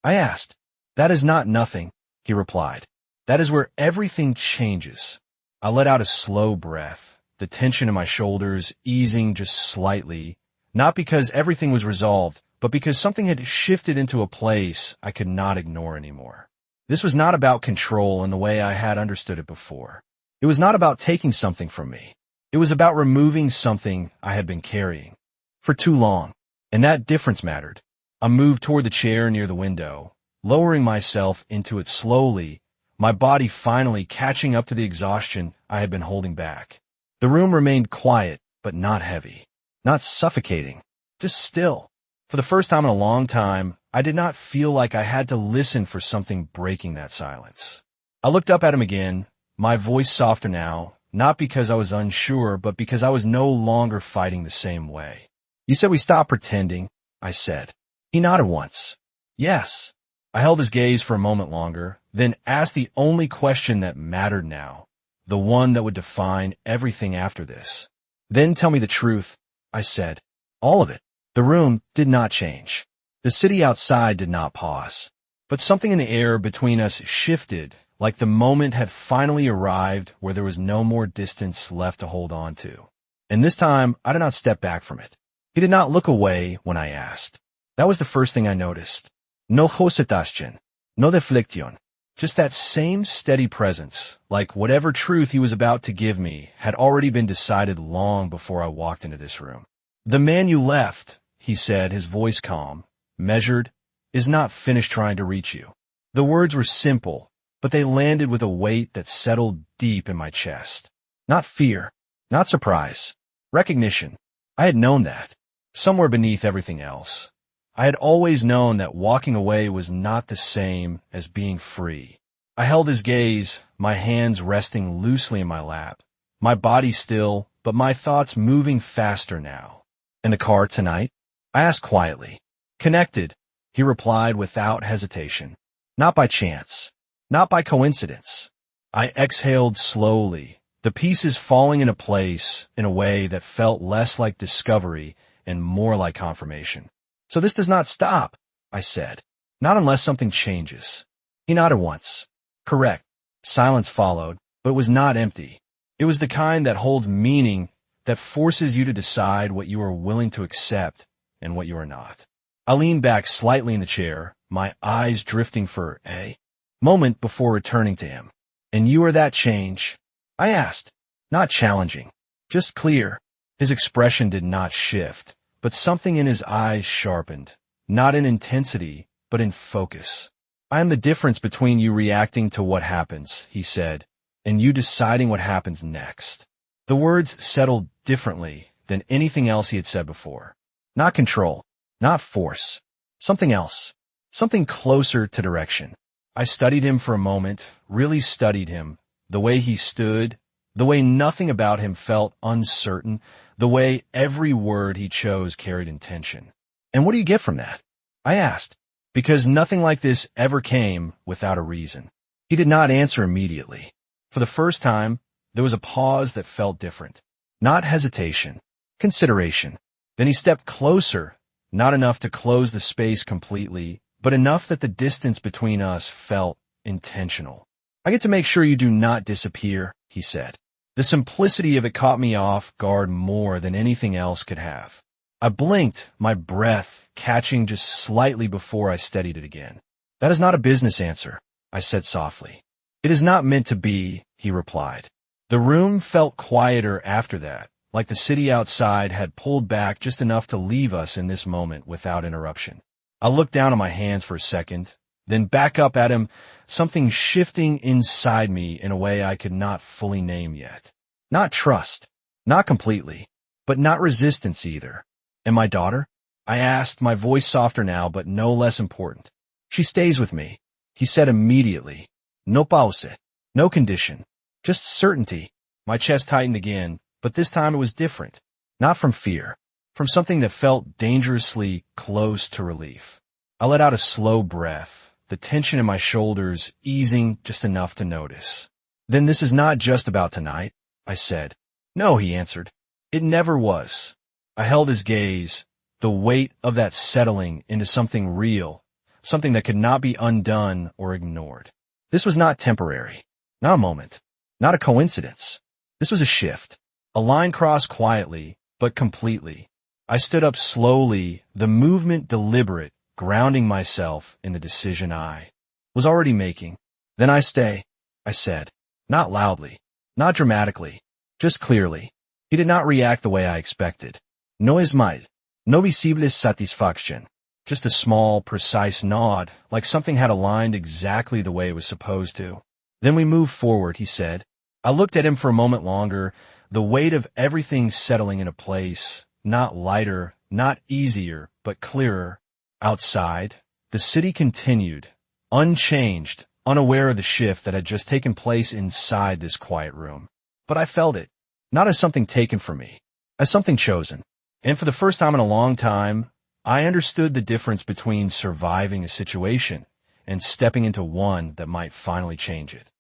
I asked. "That is not nothing," he replied. "That is where everything changes." I let out a slow breath, the tension in my shoulders easing just slightly, not because everything was resolved, but because something had shifted into a place I could not ignore anymore. This was not about control in the way I had understood it before. It was not about taking something from me. It was about removing something I had been carrying for too long, and that difference mattered. I moved toward the chair near the window, lowering myself into it slowly, my body finally catching up to the exhaustion I had been holding back. The room remained quiet, but not heavy, not suffocating, just still. For the first time in a long time, I did not feel like I had to listen for something breaking that silence. I looked up at him again, my voice softer now, not because I was unsure, but because I was no longer fighting the same way. You said we stop pretending, I said. He nodded once. Yes. I held his gaze for a moment longer, then asked the only question that mattered now, the one that would define everything after this. Then tell me the truth, I said. All of it. The room did not change. The city outside did not pause. But something in the air between us shifted, like the moment had finally arrived where there was no more distance left to hold on to. And this time, I did not step back from it. He did not look away when I asked. That was the first thing I noticed. No hesitación, no deflección. Just that same steady presence, like whatever truth he was about to give me had already been decided long before I walked into this room. The man you left, he said, his voice calm, measured, is not finished trying to reach you. The words were simple, but they landed with a weight that settled deep in my chest. Not fear, not surprise, recognition. I had known that, somewhere beneath everything else. I had always known that walking away was not the same as being free. I held his gaze, my hands resting loosely in my lap, my body still, but my thoughts moving faster now. In the car tonight? I asked quietly. Connected, he replied without hesitation. Not by chance. Not by coincidence. I exhaled slowly, the pieces falling into place in a way that felt less like discovery and more like confirmation. So this does not stop, I said. Not unless something changes. He nodded once. Correct. Silence followed, but it was not empty. It was the kind that holds meaning, that forces you to decide what you are willing to accept and what you are not. I leaned back slightly in the chair, my eyes drifting for a moment before returning to him. And you are that change? I asked. Not challenging. Just clear. His expression did not shift, but something in his eyes sharpened. Not in intensity, but in focus. I am the difference between you reacting to what happens, he said, and you deciding what happens next. The words settled differently than anything else he had said before. Not control, not force. Something else. Something closer to direction. I studied him for a moment, really studied him, the way he stood, the way nothing about him felt uncertain, the way every word he chose carried intention. And what do you get from that? I asked, because nothing like this ever came without a reason. He did not answer immediately. For the first time, there was a pause that felt different. Not hesitation, consideration. Then he stepped closer, not enough to close the space completely, but enough that the distance between us felt intentional. I get to make sure you do not disappear, he said. The simplicity of it caught me off guard more than anything else could have. I blinked, my breath catching just slightly before I steadied it again. That is not a business answer, I said softly. It is not meant to be, he replied. The room felt quieter after that, like the city outside had pulled back just enough to leave us in this moment without interruption. I looked down at my hands for a second, then back up at him, something shifting inside me in a way I could not fully name yet. Not trust, not completely, but not resistance either. And my daughter? I asked, my voice softer now, but no less important. She stays with me, he said immediately. No pause, no condition, just certainty. My chest tightened again, but this time it was different. Not from fear, from something that felt dangerously close to relief. I let out a slow breath, the tension in my shoulders easing just enough to notice. Then this is not just about tonight, I said. No, he answered. It never was. I held his gaze, the weight of that settling into something real, something that could not be undone or ignored. This was not temporary, not a moment, not a coincidence. This was a shift. A line crossed quietly, but completely. I stood up slowly, the movement deliberate, grounding myself in the decision I was already making. Then I stay, I said. Not loudly, not dramatically, just clearly. He did not react the way I expected. No es mal, no visible satisfaction. Just a small, precise nod, like something had aligned exactly the way it was supposed to. Then we moved forward, he said. I looked at him for a moment longer, the weight of everything settling into place, not lighter, Not easier, but clearer. Outside, the city continued, unchanged, unaware of the shift that had just taken place inside this quiet room. But I felt it, not as something taken from me, as something chosen. And for the first time in a long time, I understood the difference between surviving a situation and stepping into one that might finally change it.